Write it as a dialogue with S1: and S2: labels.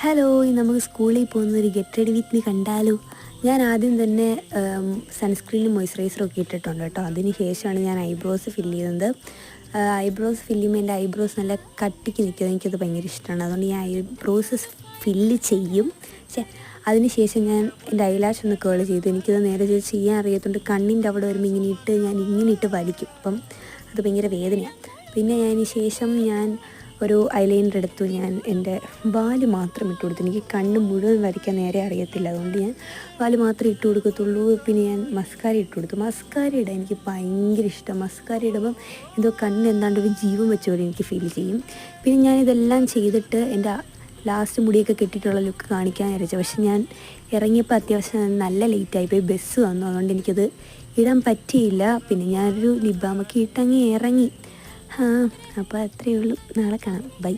S1: Hello, നമുക്ക് സ്കൂളിൽ പോകുന്നൊരു ഗെറ്റ് റെഡി വിത്ത് മീ കണ്ടാലോ? ഞാൻ ആദ്യം തന്നെ സൺസ്ക്രീനും മോയ്സ്ചറൈസറും ഒക്കെ ഇട്ടിട്ടുണ്ട് കേട്ടോ. അതിന് ശേഷമാണ് ഞാൻ ഐബ്രോസ് ഫില്ല് ചെയ്യുന്നത്. ഐബ്രോസ് ഫില്ല് ചെയ്യുമ്പോൾ എൻ്റെ ഐബ്രോസ് നല്ല കട്ടിക്ക് നിൽക്കുന്നത് എനിക്കത് ഭയങ്കര ഇഷ്ടമാണ്. അതുകൊണ്ട് ഞാൻ ഐബ്രോസ് ഫില്ല് ചെയ്യും. പക്ഷേ അതിന് ശേഷം ഞാൻ എൻ്റെ ഐലാഷ് ഒന്ന് കേൾ ചെയ്തു. എനിക്കത് നേരെ ചെയ്യാൻ അറിയാത്തതുകൊണ്ട് കണ്ണിൻ്റെ അവിടെ വരുമ്പോൾ ഇങ്ങനെ ഇട്ട് വലിക്കും. അപ്പം അത് ഭയങ്കര വേദനയാണ്. പിന്നെ അതിന് ശേഷം ഞാൻ ഒരു ഐലൈനർ എടുത്തു. ഞാൻ എൻ്റെ വാല് മാത്രം ഇട്ട് കൊടുത്തു. എനിക്ക് കണ്ണ് മുഴുവൻ വരയ്ക്കാൻ നേരെ അറിയത്തില്ല, അതുകൊണ്ട് ഞാൻ വാല് മാത്രമേ ഇട്ട് കൊടുക്കത്തുള്ളൂ. പിന്നെ ഞാൻ മസ്കാര ഇട്ട് കൊടുത്തു. മസ്കാര ഇടാൻ എനിക്ക് ഭയങ്കര ഇഷ്ടം. മസ്കാര ഇടുമ്പം എന്തോ കണ്ണ് എന്താണ്ട് ഒരു ജീവൻ വെച്ച പോലെ എനിക്ക് ഫീൽ ചെയ്യും. പിന്നെ ഞാനിതെല്ലാം ചെയ്തിട്ട് എൻ്റെ ലാസ്റ്റ് മുടിയൊക്കെ കെട്ടിയിട്ടുള്ള ലുക്ക് കാണിക്കാൻ വിചാരിച്ചു. പക്ഷെ ഞാൻ ഇറങ്ങിയപ്പോൾ അത്യാവശ്യം നല്ല ലേറ്റായിപ്പോയി. ബസ് വന്നു, അതുകൊണ്ട് എനിക്കത് ഇടാൻ പറ്റിയില്ല. പിന്നെ ഞാനൊരു ലിപ് ബാമൊക്കെ ഇട്ടങ്ങ് ഇറങ്ങി. അപ്പോൾ അത്രയേ ഉള്ളൂ. നാളെ കാണാം. ബൈ.